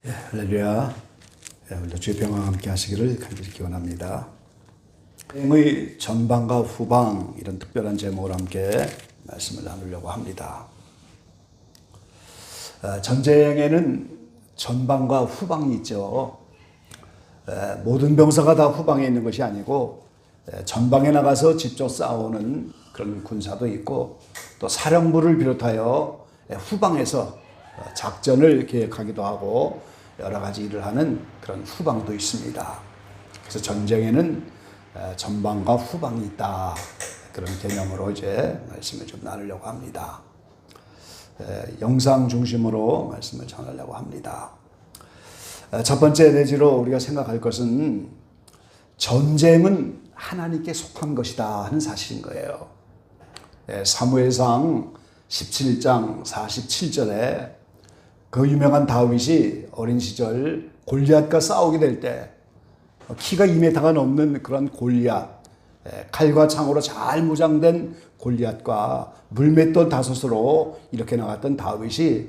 할렐루야. 오늘도 주의 평화와 함께 하시기를 간절히 기원합니다. 여행의 전방과 후방, 이런 특별한 제목으로 함께 말씀을 나누려고 합니다. 전쟁에는 전방과 후방이 있죠. 모든 병사가 다 후방에 있는 것이 아니고 전방에 나가서 직접 싸우는 그런 군사도 있고, 또 사령부를 비롯하여 후방에서 작전을 계획하기도 하고 여러 가지 일을 하는 그런 후방도 있습니다. 그래서 전쟁에는 전방과 후방이 있다, 그런 개념으로 이제 말씀을 좀 나누려고 합니다. 영상 중심으로 말씀을 전하려고 합니다. 첫 번째 내지로 우리가 생각할 것은 전쟁은 하나님께 속한 것이다 하는 사실인 거예요. 사무엘상 17장 47절에 그 유명한 다윗이 어린 시절 골리앗과 싸우게 될 때 키가 2m가 넘는 그런 골리앗, 칼과 창으로 잘 무장된 골리앗과 물맷돌 5으로 이렇게 나갔던 다윗이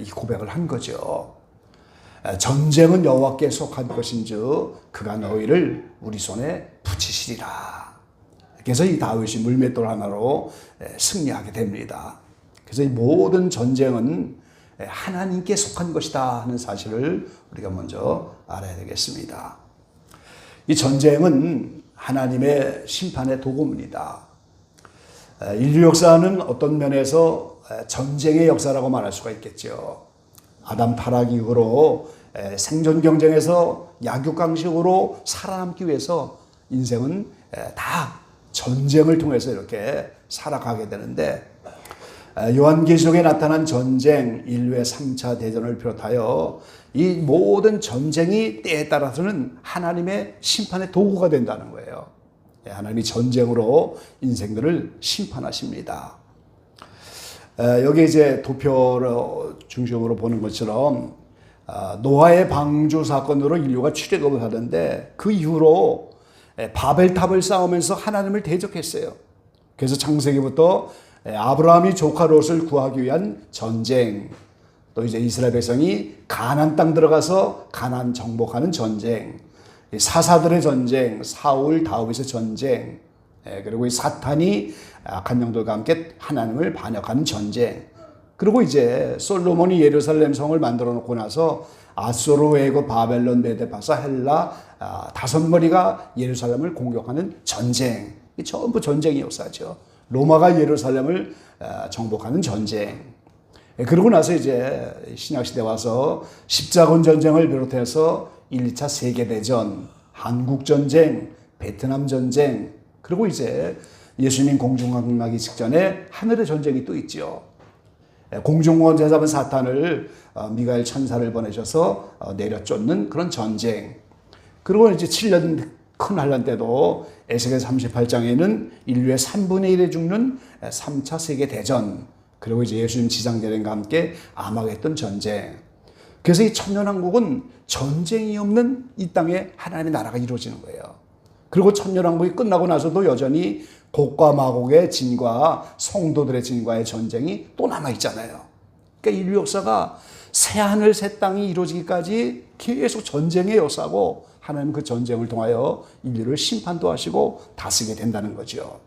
이 고백을 한 거죠. 전쟁은 여호와께 속한 것인즉 그가 너희를 우리 손에 붙이시리라. 그래서 이 다윗이 물맷돌 하나로 승리하게 됩니다. 그래서 이 모든 전쟁은 하나님께 속한 것이다 하는 사실을 우리가 먼저 알아야 되겠습니다. 이 전쟁은 하나님의 심판의 도구입니다. 인류 역사는 어떤 면에서 전쟁의 역사라고 말할 수가 있겠죠. 아담 타락 이후로 생존 경쟁에서 약육강식으로 살아남기 위해서 인생은 다 전쟁을 통해서 이렇게 살아가게 되는데, 요한계시록에 나타난 전쟁, 인류의 3차 대전을 비롯하여 이 모든 전쟁이 때에 따라서는 하나님의 심판의 도구가 된다는 거예요. 하나님이 전쟁으로 인생들을 심판하십니다. 여기 이제 도표로 중심으로 보는 것처럼 노아의 방주 사건으로 인류가 출애굽을 하는데, 그 이후로 바벨탑을 쌓으면서 하나님을 대적했어요. 그래서 창세기부터 아브라함이 조카 롯을 구하기 위한 전쟁, 또 이제 이스라엘 백성이 가나안 땅 들어가서 가나안 정복하는 전쟁, 사사들의 전쟁, 사울 다윗의 전쟁, 그리고 이 사탄이 악한 영들과 함께 하나님을 반역하는 전쟁, 그리고 이제 솔로몬이 예루살렘 성을 만들어 놓고 나서 아수르, 애굽, 바벨론, 메데파사, 헬라 5머리가 예루살렘을 공격하는 전쟁, 이 전부 전쟁의 역사죠. 로마가 예루살렘을 정복하는 전쟁. 그러고 나서 이제 신약시대 와서 십자군 전쟁을 비롯해서 1, 2차 세계대전, 한국전쟁, 베트남 전쟁, 그리고 이제 예수님 공중강림하기 직전에 하늘의 전쟁이 또 있죠. 공중원자 잡은 사탄을 미가엘 천사를 보내셔서 내려 쫓는 그런 전쟁. 그리고 이제 7년 큰 환란 때도 에스겔 38장에는 인류의 3분의 1에 죽는 3차 세계대전, 그리고 이제 예수님 지상재림과 함께 암흑했던 전쟁. 그래서 이 천년왕국은 전쟁이 없는 이 땅에 하나님의 나라가 이루어지는 거예요. 그리고 천년왕국이 끝나고 나서도 여전히 곡과 마곡의 진과 성도들의 진과의 전쟁이 또 남아있잖아요. 그러니까 인류 역사가 새하늘 새 땅이 이루어지기까지 계속 전쟁의 역사고, 하나님은 그 전쟁을 통하여 인류를 심판도 하시고 다스리게 된다는 거죠.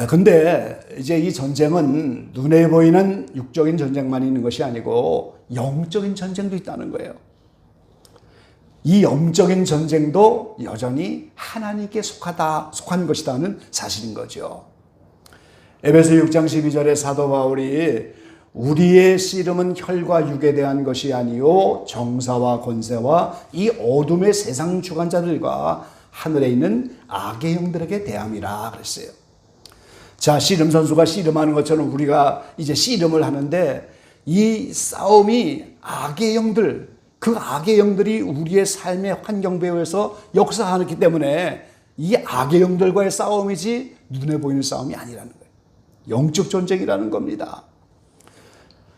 근데 이제 이 전쟁은 눈에 보이는 육적인 전쟁만 있는 것이 아니고 영적인 전쟁도 있다는 거예요. 이 영적인 전쟁도 여전히 하나님께 속한 것이라는 사실인 거죠. 에베소 6장 12절에 사도 바울이 우리의 씨름은 혈과 육에 대한 것이 아니요 정사와 권세와 이 어둠의 세상 주관자들과 하늘에 있는 악의 영들에게 대함이라 그랬어요. 자, 씨름 선수가 씨름하는 것처럼 우리가 이제 씨름을 하는데, 이 싸움이 악의 영들, 그 악의 영들이 우리의 삶의 환경 배후에서 역사하기 때문에 이 악의 영들과의 싸움이지 눈에 보이는 싸움이 아니라는 거예요. 영적 전쟁이라는 겁니다.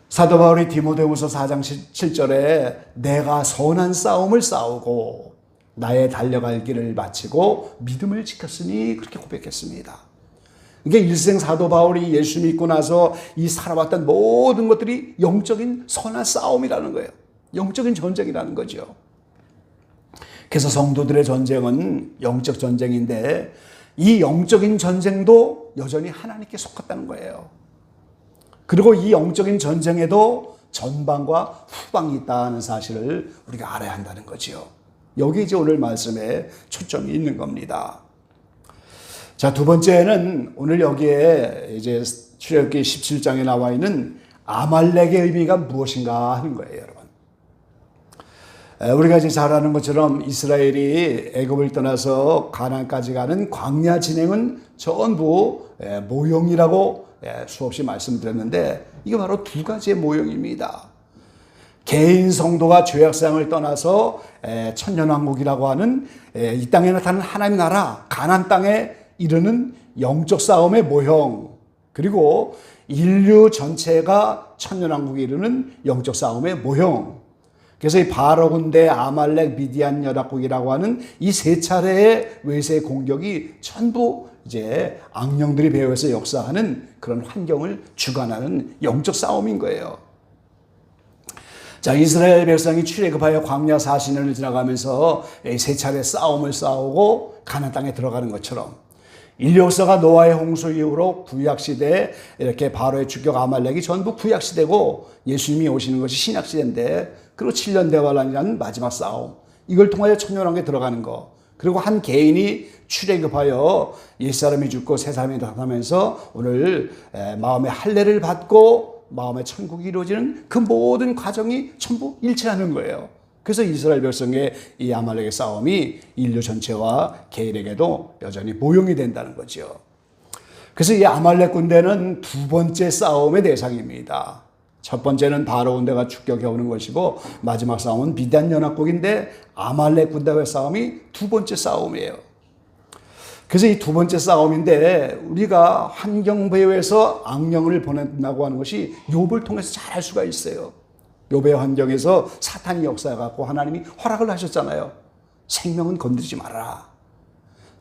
사도 바울이 디모데후서 4장 7절에 내가 선한 싸움을 싸우고 나의 달려갈 길을 마치고 믿음을 지켰으니 그렇게 고백했습니다. 이게 일생 사도 바울이 예수 믿고 나서 이 살아왔던 모든 것들이 영적인 선한 싸움이라는 거예요. 영적인 전쟁이라는 거죠. 그래서 성도들의 전쟁은 영적 전쟁인데 이 영적인 전쟁도 여전히 하나님께 속했다는 거예요. 그리고 이 영적인 전쟁에도 전방과 후방이 있다는 사실을 우리가 알아야 한다는 거지요. 여기 이제 오늘 말씀에 초점이 있는 겁니다. 자, 두 번째는 오늘 여기에 이제 출애굽기 17장에 나와 있는 아말렉의 의미가 무엇인가 하는 거예요, 여러분. 우리가 이제 잘 아는 것처럼 이스라엘이 애굽을 떠나서 가나안까지 가는 광야 진행은 전부 모형이라고 수없이 말씀드렸는데 이게 바로 두 가지의 모형입니다. 개인 성도가 죄악상을 떠나서 천년왕국이라고 하는 이 땅에 나타나는 하나님의 나라 가나안 땅에 이르는 영적 싸움의 모형, 그리고 인류 전체가 천년왕국에 이르는 영적 싸움의 모형. 그래서 이 바로 군대, 아말렉, 미디안 연합국이라고 하는 이 세 차례의 외세 공격이 전부 이제 악령들이 배후에서 역사하는 그런 환경을 주관하는 영적 싸움인 거예요. 자, 이스라엘 백성이 출애굽하여 광야 40년을 지나가면서 세 차례 싸움을 싸우고 가나안 땅에 들어가는 것처럼 인류 역사가 노아의 홍수 이후로 구약시대에 이렇게 바로의 주격 아말렉이 전부 구약시대고 예수님이 오시는 것이 신약시대인데, 그리고 7년 대환란이라는 마지막 싸움, 이걸 통하여 천년왕국에 들어가는 거, 그리고 한 개인이 출애굽하여 옛사람이 죽고 새사람이 나타나면서 오늘 마음의 할례를 받고 마음의 천국이 이루어지는 그 모든 과정이 전부 일치하는 거예요. 그래서 이스라엘 백성의 이 아말렉의 싸움이 인류 전체와 개인에게도 여전히 모형이 된다는 거죠. 그래서 이 아말렉 군대는 두 번째 싸움의 대상입니다. 첫 번째는 바로 군대가 축격해 오는 것이고, 마지막 싸움은 미디안 연합국인데 아말렉 군대와의 싸움이 두 번째 싸움이에요. 그래서 이 두 번째 싸움인데 우리가 환경 배후에서 악령을 보낸다고 하는 것이 욥을 통해서 잘 알 수가 있어요. 욥의 환경에서 사탄이 역사해갖고 하나님이 허락을 하셨잖아요. 생명은 건드리지 말아라.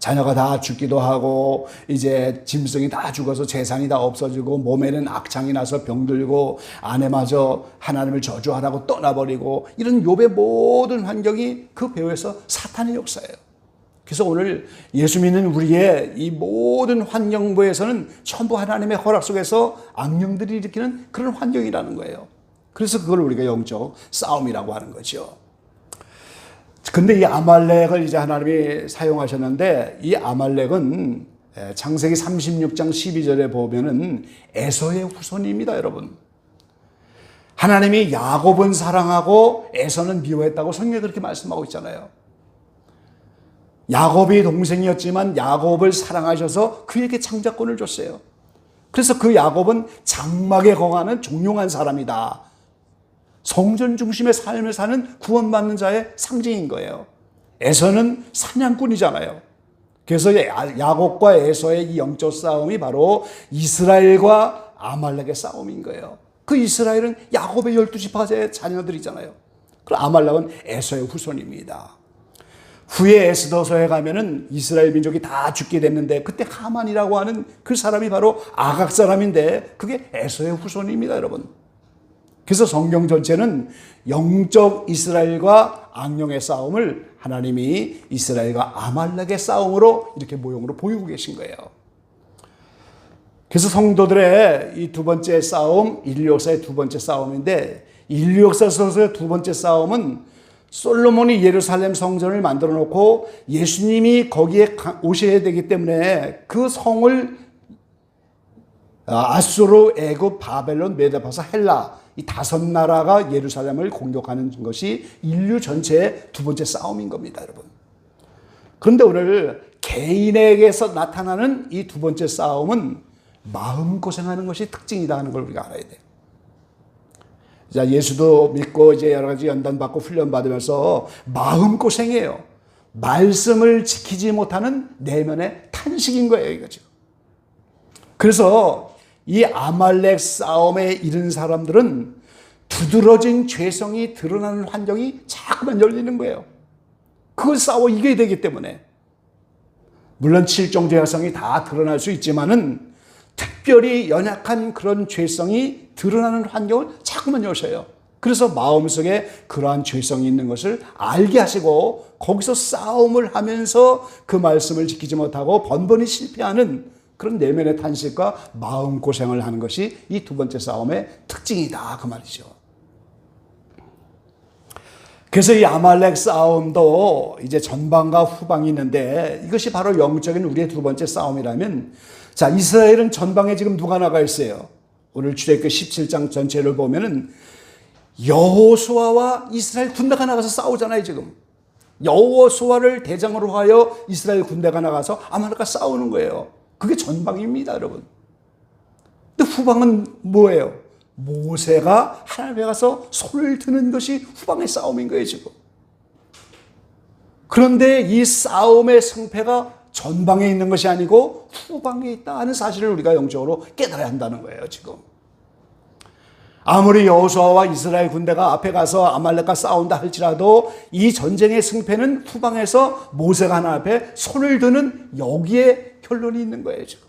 자녀가 다 죽기도 하고 이제 짐승이 다 죽어서 재산이 다 없어지고 몸에는 악창이 나서 병들고 아내마저 하나님을 저주하라고 떠나버리고, 이런 욥의 모든 환경이 그 배후에서 사탄의 역사예요. 그래서 오늘 예수 믿는 우리의 이 모든 환경부에서는 전부 하나님의 허락 속에서 악령들이 일으키는 그런 환경이라는 거예요. 그래서 그걸 우리가 영적 싸움이라고 하는 거죠. 근데 이 아말렉을 이제 하나님이 사용하셨는데, 이 아말렉은 창세기 36장 12절에 보면은 에서의 후손입니다, 여러분. 하나님이 야곱은 사랑하고 에서는 미워했다고 성경에 그렇게 말씀하고 있잖아요. 야곱이 동생이었지만 야곱을 사랑하셔서 그에게 창작권을 줬어요. 그래서 그 야곱은 장막에 거하는 종용한 사람이다. 성전 중심의 삶을 사는 구원받는 자의 상징인 거예요. 에서는 사냥꾼이잖아요. 그래서 야곱과 에서의 이 영적 싸움이 바로 이스라엘과 아말렉의 싸움인 거예요. 그 이스라엘은 야곱의 12지파의 자녀들이잖아요. 그리고 아말렉은 에서의 후손입니다. 후에 에스더서에 가면은 이스라엘 민족이 다 죽게 됐는데, 그때 하만이라고 하는 그 사람이 바로 아각 사람인데 그게 에서의 후손입니다, 여러분. 그래서 성경 전체는 영적 이스라엘과 악령의 싸움을 하나님이 이스라엘과 아말렉의 싸움으로 이렇게 모형으로 보이고 계신 거예요. 그래서 성도들의 이 두 번째 싸움, 인류 역사의 두 번째 싸움인데, 인류 역사에서의 두 번째 싸움은 솔로몬이 예루살렘 성전을 만들어 놓고 예수님이 거기에 오셔야 되기 때문에 그 성을 아수르, 애굽, 바벨론, 메데파사, 헬라, 이 다섯 나라가 예루살렘을 공격하는 것이 인류 전체의 두 번째 싸움인 겁니다, 여러분. 그런데 오늘 개인에게서 나타나는 이 두 번째 싸움은 마음고생하는 것이 특징이다 하는 걸 우리가 알아야 돼요. 자, 예수도 믿고 이제 여러 가지 연단받고 훈련받으면서 마음고생이에요. 말씀을 지키지 못하는 내면의 탄식인 거예요, 이거죠. 그래서 이 아말렉 싸움에 이른 사람들은 두드러진 죄성이 드러나는 환경이 자꾸만 열리는 거예요. 그걸 싸워 이겨야 되기 때문에. 물론 7종 죄성이 다 드러날 수 있지만은 특별히 연약한 그런 죄성이 드러나는 환경을 자꾸만 여셔요. 그래서 마음속에 그러한 죄성이 있는 것을 알게 하시고 거기서 싸움을 하면서 그 말씀을 지키지 못하고 번번이 실패하는 그런 내면의 탄식과 마음고생을 하는 것이 이 두 번째 싸움의 특징이다 그 말이죠. 그래서 이 아말렉 싸움도 이제 전방과 후방이 있는데 이것이 바로 영적인 우리의 두 번째 싸움이라면, 자, 이스라엘은 전방에 지금 누가 나가 있어요? 오늘 출애굽기 17장 전체를 보면은 여호수아와 이스라엘 군대가 나가서 싸우잖아요. 지금 여호수아를 대장으로 하여 이스라엘 군대가 나가서 아말렉과 싸우는 거예요. 그게 전방입니다, 여러분. 근데 후방은 뭐예요? 모세가 하나님에 가서 손을 드는 것이 후방의 싸움인 거예요, 지금. 그런데 이 싸움의 승패가 전방에 있는 것이 아니고 후방에 있다 하는 사실을 우리가 영적으로 깨달아야 한다는 거예요, 지금. 아무리 여호수아와 이스라엘 군대가 앞에 가서 아말렉과 싸운다 할지라도 이 전쟁의 승패는 후방에서 모세가 하나님 앞에 손을 드는 여기에 결론이 있는 거예요, 지금.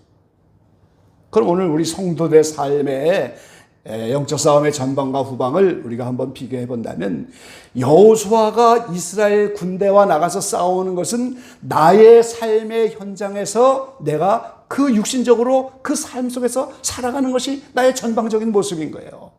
그럼 오늘 우리 성도들의 삶에 영적 싸움의 전방과 후방을 우리가 한번 비교해 본다면, 여호수아가 이스라엘 군대와 나가서 싸우는 것은 나의 삶의 현장에서 내가 그 육신적으로 그 삶 속에서 살아가는 것이 나의 전방적인 모습인 거예요.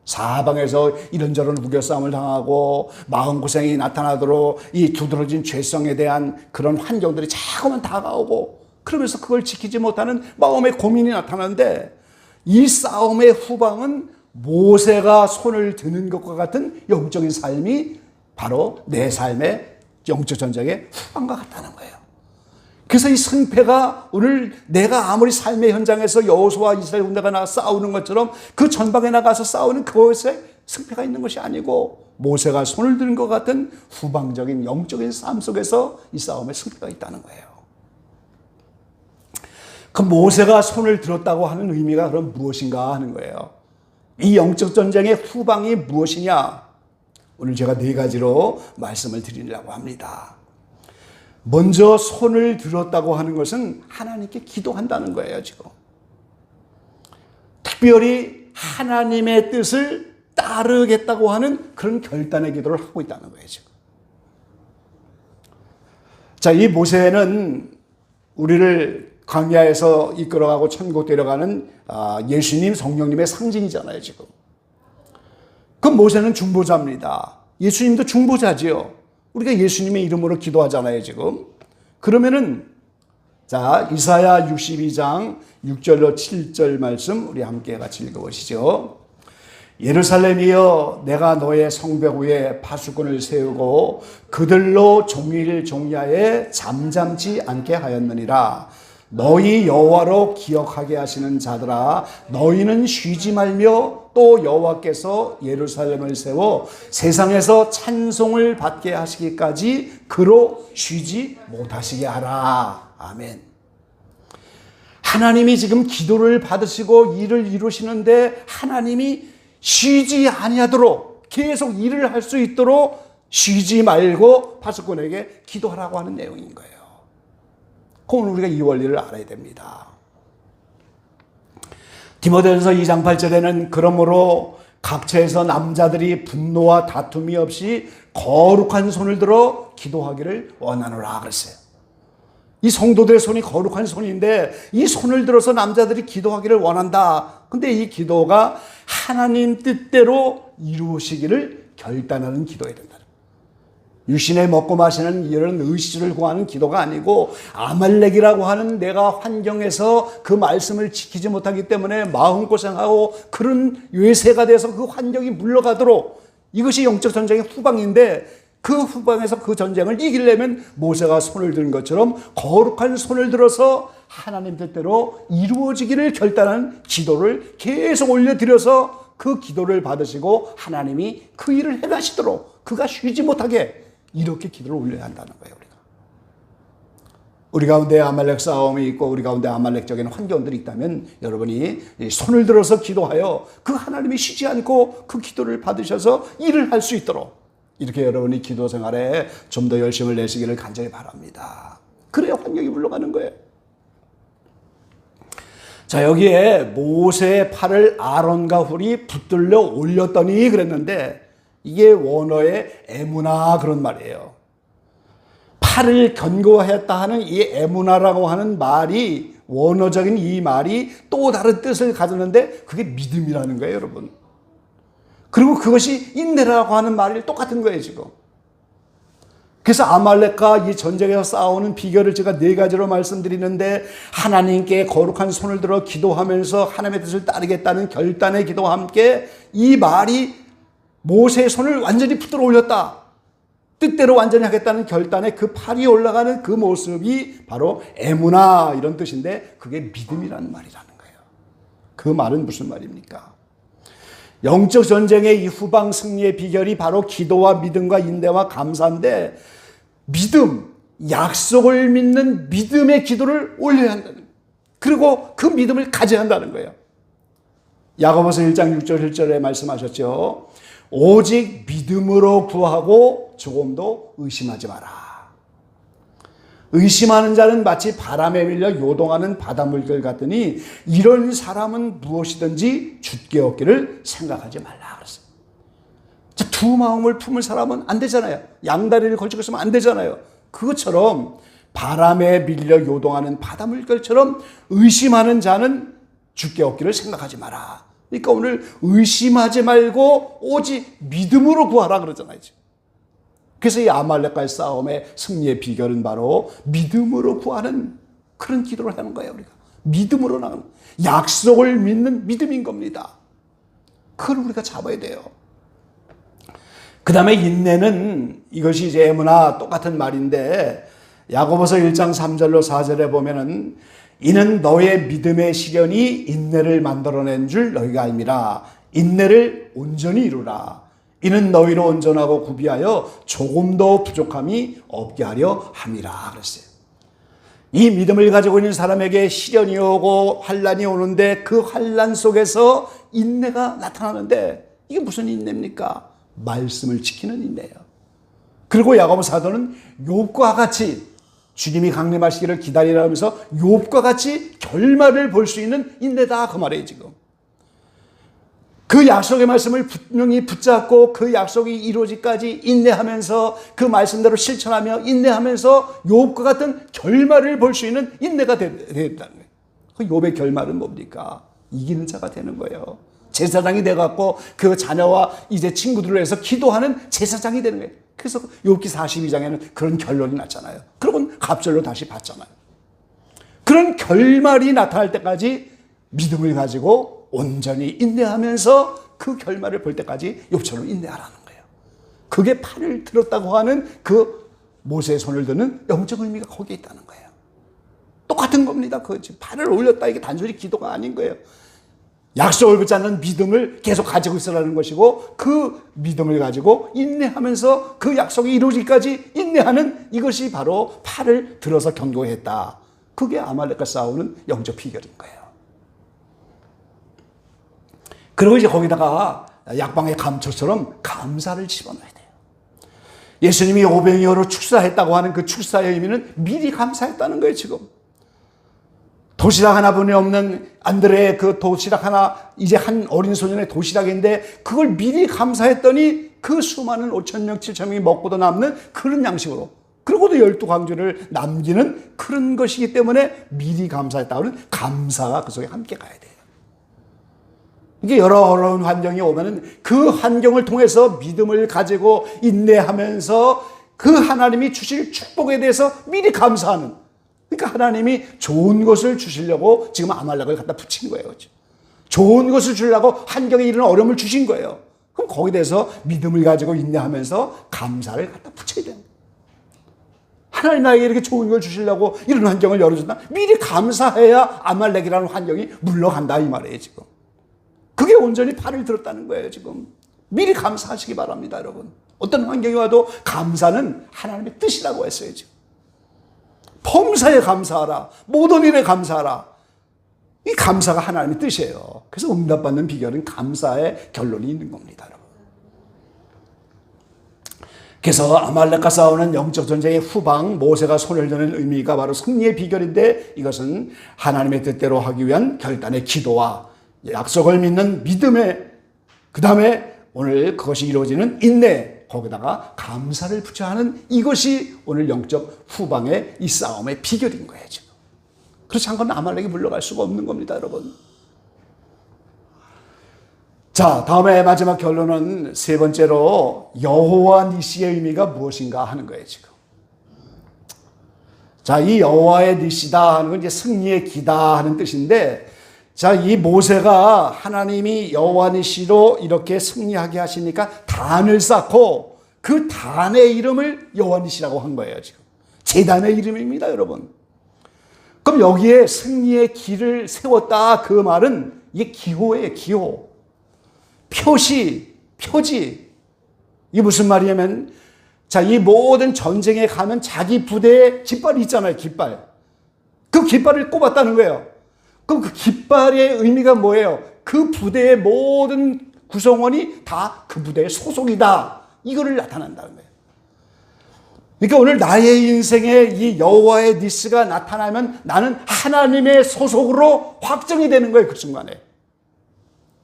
사방에서 이런저런 우겨싸움을 당하고 마음고생이 나타나도록 이 두드러진 죄성에 대한 그런 환경들이 자꾸만 다가오고, 그러면서 그걸 지키지 못하는 마음의 고민이 나타나는데, 이 싸움의 후방은 모세가 손을 드는 것과 같은 영적인 삶이 바로 내 삶의 영적 전쟁의 후방과 같다는 거예요. 그래서 이 승패가 오늘 내가 아무리 삶의 현장에서 여호수아와 이스라엘 군대가 나가서 싸우는 것처럼 그 전방에 나가서 싸우는 그것에 승패가 있는 것이 아니고, 모세가 손을 드는 것 같은 후방적인 영적인 삶 속에서 이 싸움에 승패가 있다는 거예요. 그 모세가 손을 들었다고 하는 의미가 그럼 무엇인가 하는 거예요. 이 영적 전쟁의 후방이 무엇이냐? 오늘 제가 네 가지로 말씀을 드리려고 합니다. 먼저 손을 들었다고 하는 것은 하나님께 기도한다는 거예요, 지금. 특별히 하나님의 뜻을 따르겠다고 하는 그런 결단의 기도를 하고 있다는 거예요, 지금. 자, 이 모세는 우리를 광야에서 이끌어가고 천국 데려가는 예수님, 성령님의 상징이잖아요, 지금. 그 모세는 중보자입니다. 예수님도 중보자지요. 우리가 예수님의 이름으로 기도하잖아요, 지금. 그러면은, 자, 이사야 62장 6절로 7절 말씀 우리 함께 같이 읽어보시죠. 예루살렘이여, 내가 너의 성벽 위에 파수꾼을 세우고 그들로 종일 종야에 잠잠지 않게 하였느니라. 너희 여호와로 기억하게 하시는 자들아, 너희는 쉬지 말며 또 여호와께서 예루살렘을 세워 세상에서 찬송을 받게 하시기까지 그로 쉬지 못하시게 하라. 아멘. 하나님이 지금 기도를 받으시고 일을 이루시는데 하나님이 쉬지 아니하도록 계속 일을 할 수 있도록 쉬지 말고 파수꾼에게 기도하라고 하는 내용인 거예요. 그건 우리가 이 원리를 알아야 됩니다. 디모데전서 2장 8절에는 그러므로 각처에서 남자들이 분노와 다툼이 없이 거룩한 손을 들어 기도하기를 원하노라 그랬어요. 이 성도들의 손이 거룩한 손인데 이 손을 들어서 남자들이 기도하기를 원한다. 근데 이 기도가 하나님 뜻대로 이루어지기를 결단하는 기도해야 된다. 육신에 먹고 마시는 이런 의식주를 구하는 기도가 아니고, 아말렉이라고 하는 내가 환경에서 그 말씀을 지키지 못하기 때문에 마음고생하고 그런 외세가 돼서 그 환경이 물러가도록, 이것이 영적 전쟁의 후방인데, 그 후방에서 그 전쟁을 이기려면 모세가 손을 든 것처럼 거룩한 손을 들어서 하나님 뜻대로 이루어지기를 결단한 기도를 계속 올려드려서 그 기도를 받으시고 하나님이 그 일을 해가시도록, 그가 쉬지 못하게 이렇게 기도를 올려야 한다는 거예요. 우리 가운데 아말렉 싸움이 있고 우리 가운데 아말렉적인 환경들이 있다면 여러분이 손을 들어서 기도하여 그 하나님이 쉬지 않고 그 기도를 받으셔서 일을 할 수 있도록, 이렇게 여러분이 기도 생활에 좀 더 열심을 내시기를 간절히 바랍니다. 그래야 환경이 물러가는 거예요. 자, 여기에 모세의 팔을 아론과 훌이 붙들려 올렸더니 그랬는데 이게 원어의 에무나 그런 말이에요. 팔을 견고했다 하는 이 에무나라고 하는 말이 원어적인 이 말이 또 다른 뜻을 가졌는데 그게 믿음이라는 거예요, 여러분. 그리고 그것이 인내라고 하는 말이 똑같은 거예요, 지금. 그래서 아말렉과 이 전쟁에서 싸우는 비결을 제가 4가지로 말씀드리는데 하나님께 거룩한 손을 들어 기도하면서 하나님의 뜻을 따르겠다는 결단의 기도와 함께 이 말이 모세의 손을 완전히 붙들어 올렸다. 뜻대로 완전히 하겠다는 결단에 그 팔이 올라가는 그 모습이 바로 에무나 이런 뜻인데 그게 믿음이라는 말이라는 거예요. 그 말은 무슨 말입니까? 영적 전쟁의 이 후방 승리의 비결이 바로 기도와 믿음과 인내와 감사인데 믿음, 약속을 믿는 믿음의 기도를 올려야 한다는 거예요. 그리고 그 믿음을 가져야 한다는 거예요. 야고보서 1장 6절 7절에 말씀하셨죠. 오직 믿음으로 구하고 조금도 의심하지 마라. 의심하는 자는 마치 바람에 밀려 요동하는 바닷물결 같으니 이런 사람은 무엇이든지 죽게 얻기를 생각하지 말라 그랬어요. 두 마음을 품을 사람은 안 되잖아요. 양다리를 걸치고 있으면 안 되잖아요. 그것처럼 바람에 밀려 요동하는 바닷물결처럼 의심하는 자는 죽게 얻기를 생각하지 마라. 그러니까 오늘 의심하지 말고 오직 믿음으로 구하라 그러잖아요. 그래서 이 아말렉과의 싸움의 승리의 비결은 바로 믿음으로 구하는 그런 기도를 하는 거예요. 우리가 믿음으로 나가는 약속을 믿는 믿음인 겁니다. 그걸 우리가 잡아야 돼요. 그 다음에 인내는 이것이 이제 에무나 똑같은 말인데 야고보서 1장 3절로 4절에 보면은 이는 너의 믿음의 시련이 인내를 만들어낸 줄 너희가 알미라. 인내를 온전히 이루라. 이는 너희로 온전하고 구비하여 조금도 부족함이 없게 하려 함이라 그랬어요. 이 믿음을 가지고 있는 사람에게 시련이 오고 환난이 오는데 그 환난 속에서 인내가 나타나는데 이게 무슨 인내입니까? 말씀을 지키는 인내예요. 그리고 야고보 사도는 욥과 같이 주님이 강림하시기를 기다리라면서 욥과 같이 결말을 볼 수 있는 인내다 그 말이에요. 지금 그 약속의 말씀을 분명히 붙잡고 그 약속이 이루어지기까지 인내하면서 그 말씀대로 실천하며 인내하면서 욥과 같은 결말을 볼 수 있는 인내가 된다는 거예요. 그 욥의 결말은 뭡니까? 이기는 자가 되는 거예요. 제사장이 돼갖고 그 자녀와 이제 친구들을 위해서 기도하는 제사장이 되는 거예요. 그래서 욥기 42장에는 그런 결론이 났잖아요. 그러고 갑절로 다시 받잖아요. 그런 결말이 나타날 때까지 믿음을 가지고 온전히 인내하면서 그 결말을 볼 때까지 욥처럼 인내하라는 거예요. 그게 팔을 들었다고 하는 그 모세의 손을 드는 영적 의미가 거기에 있다는 거예요. 똑같은 겁니다. 그 팔을 올렸다 이게 단순히 기도가 아닌 거예요. 약속을 붙잡는 믿음을 계속 가지고 있으라는 것이고 그 믿음을 가지고 인내하면서 그 약속이 이루어지기까지 인내하는 이것이 바로 팔을 들어서 견고했다. 그게 아말렉과 싸우는 영적 비결인 거예요. 그리고 이제 거기다가 약방의 감초처럼 감사를 집어넣어야 돼요. 예수님이 오병이어로 축사했다고 하는 그 축사의 의미는 미리 감사했다는 거예요. 지금 도시락 하나뿐이 없는 안드레의 그 도시락 하나, 이제 한 어린 소년의 도시락인데 그걸 미리 감사했더니 그 수많은 5,000명 7,000명이 먹고도 남는 그런 양식으로, 그리고도 12광주를 남기는 그런 것이기 때문에 미리 감사했다고는 감사가 그 속에 함께 가야 돼요. 이게 여러 어려운 환경이 오면은 그 환경을 통해서 믿음을 가지고 인내하면서 그 하나님이 주실 축복에 대해서 미리 감사하는, 그러니까 하나님이 좋은 것을 주시려고 지금 아말렉을 갖다 붙인 거예요. 좋은 것을 주려고 환경에 이런 어려움을 주신 거예요. 그럼 거기에 대해서 믿음을 가지고 인내하면서 감사를 갖다 붙여야 돼요. 하나님 나에게 이렇게 좋은 걸 주시려고 이런 환경을 열어준다. 미리 감사해야 아말렉이라는 환경이 물러간다 이 말이에요. 지금 그게 온전히 팔을 들었다는 거예요. 지금 미리 감사하시기 바랍니다. 여러분, 어떤 환경이 와도 감사는 하나님의 뜻이라고 했어요. 지금 범사에 감사하라, 모든 일에 감사하라. 이 감사가 하나님의 뜻이에요. 그래서 응답받는 비결은 감사의 결론이 있는 겁니다. 여러분. 그래서 아말렉과 싸우는 영적 전쟁의 후방 모세가 손을 드는 의미가 바로 승리의 비결인데, 이것은 하나님의 뜻대로 하기 위한 결단의 기도와 약속을 믿는 믿음의, 그 다음에 오늘 그것이 이루어지는 인내, 거기다가 감사를 붙여야 하는 이것이 오늘 영적 후방의 이 싸움의 비결인 거예요 지금. 그렇지 않고는 아말렉이 물러갈 수가 없는 겁니다 여러분. 자, 다음에 마지막 결론은 세 번째로 여호와 니시의 의미가 무엇인가 하는 거예요 지금. 자, 이 여호와의 니시다 하는 건 이제 승리의 기다 하는 뜻인데, 자, 이 모세가 하나님이 여호와 니시로 이렇게 승리하게 하시니까 단을 쌓고 그 단의 이름을 여호와 니시라고 한 거예요 지금. 제단의 이름입니다 여러분. 그럼 여기에 승리의 길을 세웠다, 그 말은 이게 기호예요 기호. 표시, 표지. 이게 무슨 말이냐면, 자, 이 모든 전쟁에 가면 자기 부대에 깃발이 있잖아요, 깃발. 그 깃발을 꼽았다는 거예요. 그럼 그 깃발의 의미가 뭐예요? 그 부대의 모든 구성원이 다 그 부대의 소속이다. 이거를 나타난다는 거예요. 그러니까 오늘 나의 인생에 이 여호와의 니스가 나타나면 나는 하나님의 소속으로 확정이 되는 거예요, 그 순간에.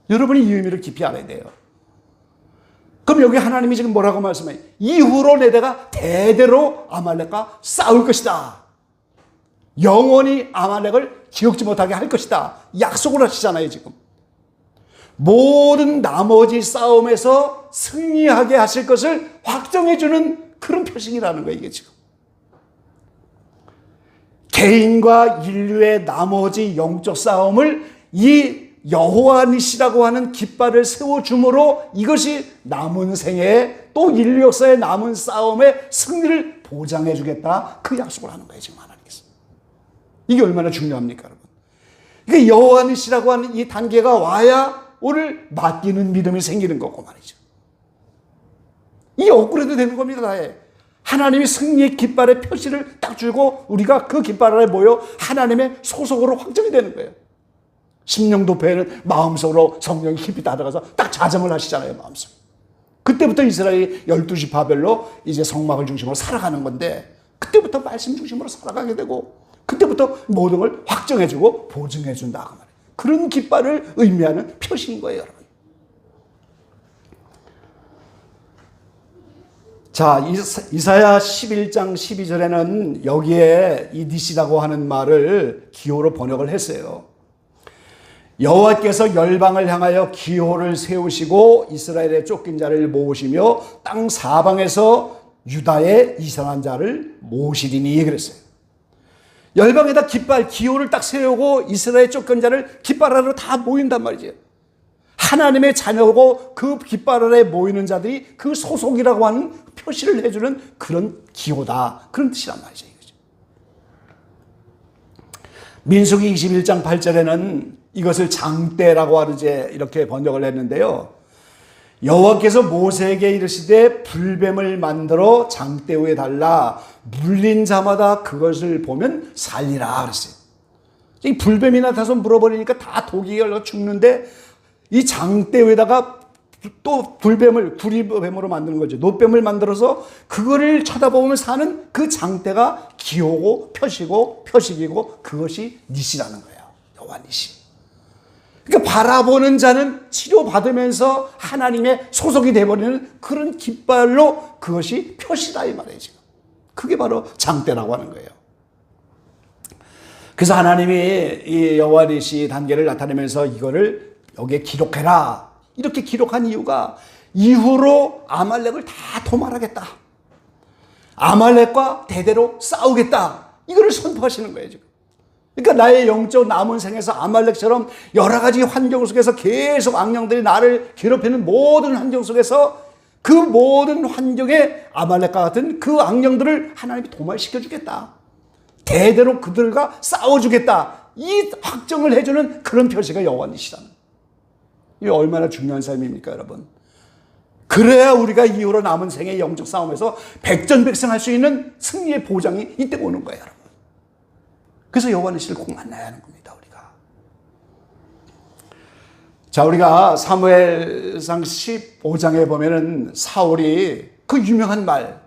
여러분이 이 의미를 깊이 알아야 돼요. 그럼 여기 하나님이 지금 뭐라고 말씀해요? 이후로 내가 대대로 아말렉과 싸울 것이다. 영원히 아말렉을 기억지 못하게 할 것이다. 약속을 하시잖아요 지금. 모든 나머지 싸움에서 승리하게 하실 것을 확정해 주는 그런 표식이라는 거예요 이게 지금. 개인과 인류의 나머지 영적 싸움을 이 여호와 니시라고 하는 깃발을 세워줌으로 이것이 남은 생에 또 인류 역사의 남은 싸움의 승리를 보장해 주겠다, 그 약속을 하는 거예요 지금 하나님께서. 이게 얼마나 중요합니까 여러분. 그러니까 여호와 니시라고 하는 이 단계가 와야 오늘 맡기는 믿음이 생기는 거고 말이죠. 이게 업그레이드 되는 겁니다 다해. 하나님이 승리의 깃발의 표시를 딱 주고 우리가 그 깃발 아래 모여 하나님의 소속으로 확정이 되는 거예요. 심령도표에는 마음속으로 성령이 깊이 따라가서 딱 자정을 하시잖아요 마음속. 그때부터 이스라엘이 12지파별로 이제 성막을 중심으로 살아가는 건데, 그때부터 말씀 중심으로 살아가게 되고 그때부터 모든 걸 확정해주고 보증해준다 그 말이에요. 그런 깃발을 의미하는 표시인 거예요 여러분. 자, 이사야 11장 12절에는 여기에 이 니시라고 하는 말을 기호로 번역을 했어요. 여호와께서 열방을 향하여 기호를 세우시고 이스라엘의 쫓긴 자를 모으시며 땅 사방에서 유다의 이상한 자를 모으시리니 그랬어요. 열방에다 깃발, 기호를 딱 세우고 이스라엘 쫓긴 자를 깃발 아래로 다 모인단 말이죠. 하나님의 자녀고 그 깃발 아래 모이는 자들이 그 소속이라고 하는 표시를 해주는 그런 기호다, 그런 뜻이란 말이죠. 민수기 21장 8절에는 이것을 장대라고 하는 이제 이렇게 번역을 했는데요. 여호와께서 모세에게 이르시되 불뱀을 만들어 장대 위에 달라 물린 자마다 그것을 보면 살리라 그랬어요. 이 불뱀이 나타나서 물어버리니까 다 독이 걸려 죽는데, 이 장대 위에다가 또 불뱀을 구리뱀으로 만드는 거죠. 노뱀을 만들어서 그거를 쳐다보면 사는 그 장대가 기호고 표시고 표식이고 그것이 니시라는 거예요. 여호와 니시. 그러니까 바라보는 자는 치료받으면서 하나님의 소속이 되어버리는 그런 깃발로 그것이 표시다 이 말이에요 지금. 그게 바로 장대라고 하는 거예요. 그래서 하나님이 이 여호와 니시 단계를 나타내면서 이거를 여기에 기록해라 이렇게 기록한 이유가, 이후로 아말렉을 다 도말하겠다, 아말렉과 대대로 싸우겠다, 이거를 선포하시는 거예요 지금. 그러니까 나의 영적 남은 생에서 아말렉처럼 여러 가지 환경 속에서 계속 악령들이 나를 괴롭히는 모든 환경 속에서 그 모든 환경에 아말렉과 같은 그 악령들을 하나님이 도말시켜 주겠다, 대대로 그들과 싸워주겠다, 이 확정을 해주는 그런 표시가 여호와 니시라는. 이게 얼마나 중요한 삶입니까 여러분. 그래야 우리가 이후로 남은 생의 영적 싸움에서 백전백승할 수 있는 승리의 보장이 이때 오는 거예요 여러분. 그래서 여호와 니시를 꼭 만나야 하는 겁니다 우리가. 자, 우리가 사무엘상 15장에 보면은 사울이 그 유명한 말,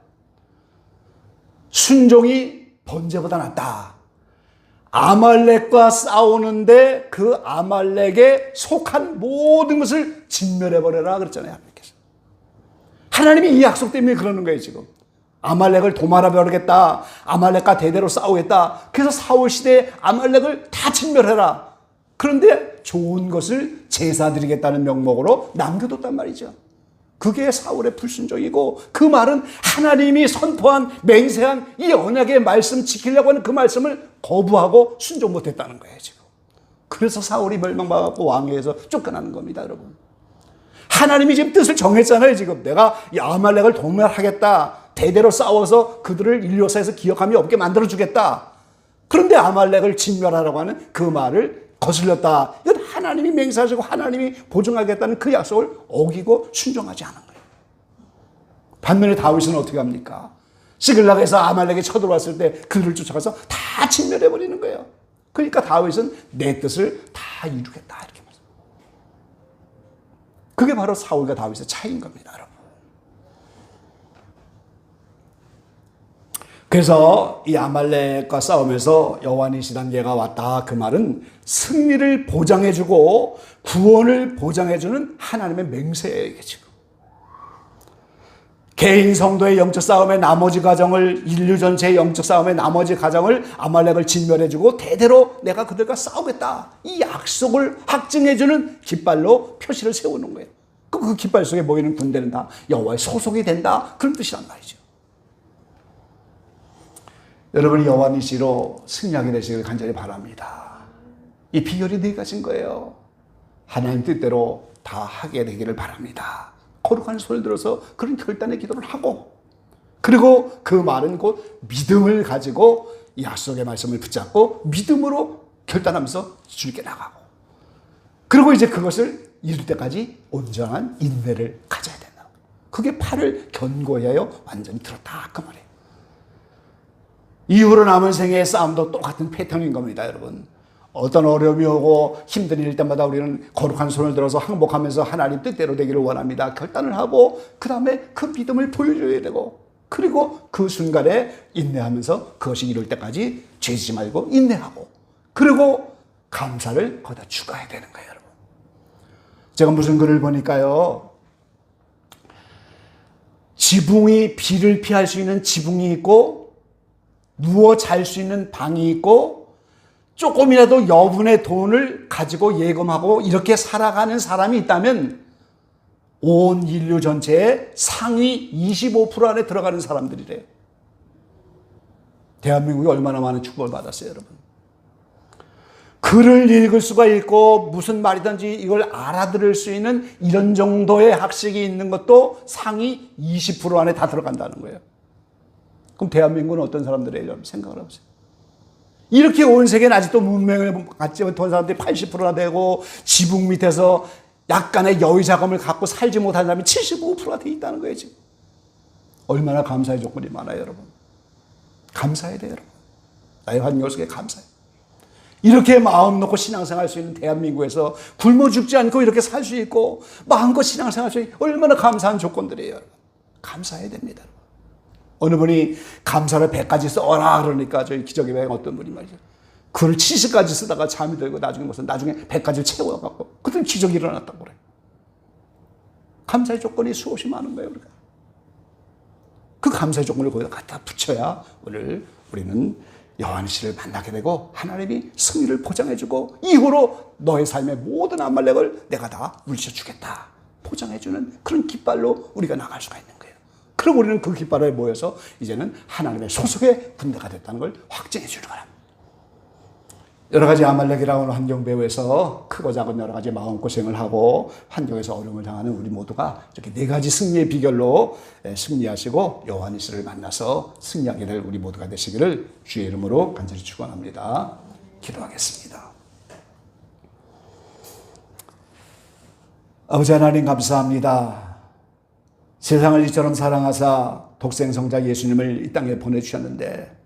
순종이 번제보다 낫다. 아말렉과 싸우는데 그 아말렉에 속한 모든 것을 진멸해버려라 그랬잖아요. 하나님께서. 하나님이 이 약속 때문에 그러는 거예요. 지금 아말렉을 도말아버리겠다, 아말렉과 대대로 싸우겠다. 그래서 사울 시대에 아말렉을 다 진멸해라. 그런데 좋은 것을 제사 드리겠다는 명목으로 남겨뒀단 말이죠. 그게 사울의 불순종이고, 그 말은 하나님이 선포한 맹세한 이 언약의 말씀 지키려고 하는 그 말씀을 거부하고 순종 못했다는 거예요. 지금 그래서 사울이 멸망받고 왕위에서 쫓겨나는 겁니다. 여러분, 하나님이 지금 뜻을 정했잖아요. 지금 내가 이 아말렉을 도멸하겠다, 대대로 싸워서 그들을 인류사에서 기억함이 없게 만들어주겠다. 그런데 아말렉을 진멸하라고 하는 그 말을 거슬렸다. 이건 하나님이 맹세하시고 하나님이 보증하겠다는 그 약속을 어기고 순종하지 않은 거예요. 반면에 다윗은 어떻게 합니까? 시글락에서 아말렉이 쳐들어왔을 때 그들을 쫓아가서 다 진멸해버리는 거예요. 그러니까 다윗은 내 뜻을 다 이루겠다 이렇게 말합니다. 그게 바로 사울과 다윗의 차이인 겁니다. 여러분. 그래서 이 아말렉과 싸우면서 여호와 니시란 예가 왔다. 그 말은 승리를 보장해주고 구원을 보장해주는 하나님의 맹세예요. 지금 개인 성도의 영적 싸움의 나머지 과정을, 인류 전체의 영적 싸움의 나머지 과정을 아말렉을 진멸해주고 대대로 내가 그들과 싸우겠다, 이 약속을 확증해주는 깃발로 표시를 세우는 거예요. 그 깃발 속에 모이는 군대는 다 여호와의 소속이 된다, 그런 뜻이란 말이죠. 여러분이 여호와 니시로 승리하게 되시길 간절히 바랍니다. 이 비결이 네 가지인 거예요. 하나님 뜻대로 다 하게 되기를 바랍니다. 거룩한 손을 들어서 그런 결단의 기도를 하고, 그리고 그 말은 곧 믿음을 가지고 약속의 말씀을 붙잡고 믿음으로 결단하면서 주님께 나가고, 그리고 이제 그것을 이룰 때까지 온전한 인내를 가져야 된다. 그게 팔을 견고하여 완전히 들었다 그 말이에요. 이후로 남은 생애의 싸움도 똑같은 패턴인 겁니다. 여러분, 어떤 어려움이 오고 힘든 일 때마다 우리는 거룩한 손을 들어서 항복하면서 하나님 뜻대로 되기를 원합니다. 결단을 하고 그 다음에 그 믿음을 보여줘야 되고, 그리고 그 순간에 인내하면서 그것이 이룰 때까지 죄지지 말고 인내하고, 그리고 감사를 거기다 추가해야 되는 거예요. 여러분, 제가 무슨 글을 보니까요, 지붕이 비를 피할 수 있는 지붕이 있고 누워 잘 수 있는 방이 있고 조금이라도 여분의 돈을 가지고 예금하고 이렇게 살아가는 사람이 있다면 온 인류 전체의 상위 25% 안에 들어가는 사람들이래요. 대한민국이 얼마나 많은 축복을 받았어요. 여러분, 글을 읽을 수가 있고 무슨 말이든지 이걸 알아들을 수 있는 이런 정도의 학식이 있는 것도 상위 20% 안에 다 들어간다는 거예요. 그럼 대한민국은 어떤 사람들이에요? 생각을 해보세요. 이렇게 온 세계는 아직도 문명을 갖지 못한 사람들이 80%나 되고 지붕 밑에서 약간의 여유 자금을 갖고 살지 못한 사람이 75%가 돼 있다는 거예요. 지금 얼마나 감사의 조건이 많아요. 여러분, 감사해야 돼요. 여러분, 나의 환경 속에 감사해요. 이렇게 마음 놓고 신앙생활 할 수 있는 대한민국에서 굶어 죽지 않고 이렇게 살 수 있고 마음껏 신앙생활 할 수 있는 얼마나 감사한 조건들이에요. 여러분, 감사해야 됩니다. 어느 분이 감사를 100가지 써라 그러니까 저희 기적의 여행 어떤 분이 말이죠, 글을 70가지 쓰다가 잠이 들고 나중에 100가지를 채워갖고 그때 기적이 일어났다고 그래요. 감사의 조건이 수없이 많은 거예요. 우리가 그 감사의 조건을 거기다 갖다 붙여야 우리는 여호와 니시를 만나게 되고 하나님이 승리를 보장해주고 이후로 너의 삶의 모든 아말렉을 내가 다 물리쳐주겠다 보장해주는 그런 깃발로 우리가 나갈 수가 있는 거예요. 그럼 우리는 그 깃발에 모여서 이제는 하나님의 소속의 군대가 됐다는 걸 확증해 주는 거랍니다. 여러 가지 아말렉이라고 하는 환경 배후에서 크고 작은 여러 가지 마음고생을 하고 환경에서 어려움을 당하는 우리 모두가 이렇게 네 가지 승리의 비결로 승리하시고 여호와 니시를 만나서 승리하게 될 우리 모두가 되시기를 주의 이름으로 간절히 축원합니다. 기도하겠습니다. 아버지 하나님, 감사합니다. 세상을 이처럼 사랑하사 독생성자 예수님을 이 땅에 보내주셨는데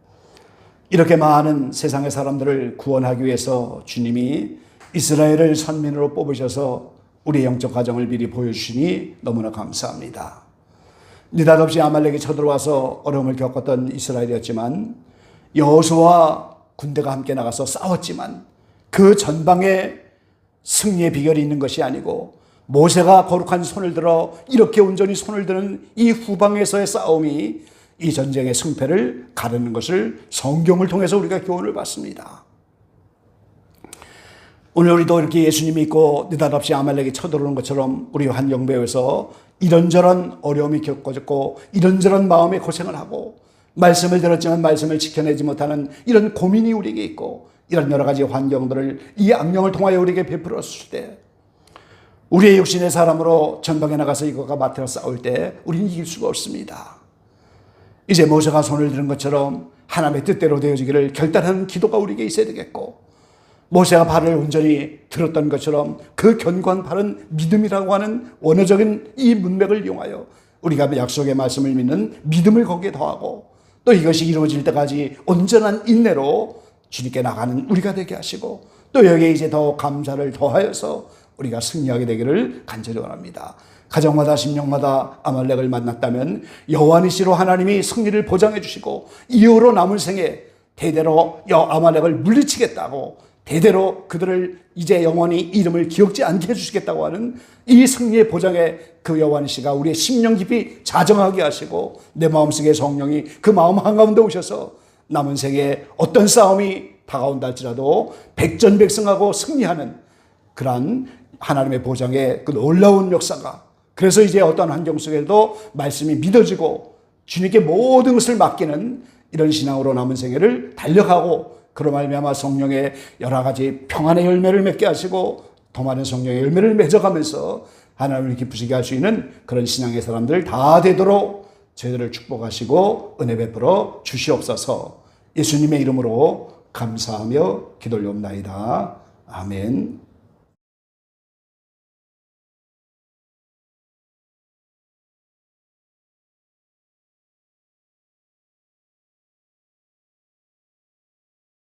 이렇게 많은 세상의 사람들을 구원하기 위해서 주님이 이스라엘을 선민으로 뽑으셔서 우리의 영적 과정을 미리 보여주시니 너무나 감사합니다. 느닷없이 아말렉이 쳐들어와서 어려움을 겪었던 이스라엘이었지만 여호수아와 군대가 함께 나가서 싸웠지만 그 전방에 승리의 비결이 있는 것이 아니고 모세가 거룩한 손을 들어 이렇게 온전히 손을 드는 이 후방에서의 싸움이 이 전쟁의 승패를 가르는 것을 성경을 통해서 우리가 교훈을 받습니다. 오늘 우리도 이렇게 예수님 믿고 느닷없이 아말렉이 쳐들어오는 것처럼 우리 환경배에서 이런저런 어려움이 겪어졌고 이런저런 마음의 고생을 하고 말씀을 들었지만 말씀을 지켜내지 못하는 이런 고민이 우리에게 있고 이런 여러 가지 환경들을 이 악령을 통하여 우리에게 베풀었을 때 우리의 육신의 사람으로 전방에 나가서 이것과 맞대어 싸울 때 우리는 이길 수가 없습니다. 이제 모세가 손을 드는 것처럼 하나님의 뜻대로 되어지기를 결단하는 기도가 우리에게 있어야 되겠고 모세가 발을 온전히 들었던 것처럼 그 견고한 발은 믿음이라고 하는 원어적인 이 문맥을 이용하여 우리가 약속의 말씀을 믿는 믿음을 거기에 더하고 또 이것이 이루어질 때까지 온전한 인내로 주님께 나가는 우리가 되게 하시고 또 여기에 이제 더 감사를 더하여서 우리가 승리하게 되기를 간절히 원합니다. 가정마다 심령마다 아말렉을 만났다면 여호와니시로 하나님이 승리를 보장해 주시고 이후로 남을 생에 대대로 아말렉을 물리치겠다고 대대로 그들을 이제 영원히 이름을 기억지 않게 해주시겠다고 하는 이 승리의 보장에 그 여호와니시가 우리의 심령 깊이 자정하게 하시고 내 마음속에 성령이 그 마음 한가운데 오셔서 남은 생에 어떤 싸움이 다가온다 할지라도 백전백승하고 승리하는 그러한 하나님의 보장의 그 놀라운 역사가 그래서 이제 어떤 환경 속에도 말씀이 믿어지고 주님께 모든 것을 맡기는 이런 신앙으로 남은 생애를 달려가고 그로 말미암아 성령의 여러 가지 평안의 열매를 맺게 하시고 더 많은 성령의 열매를 맺어가면서 하나님을 기쁘시게 할 수 있는 그런 신앙의 사람들 다 되도록 저희들을 축복하시고 은혜 베풀어 주시옵소서. 예수님의 이름으로 감사하며 기도 올리옵나이다. 아멘.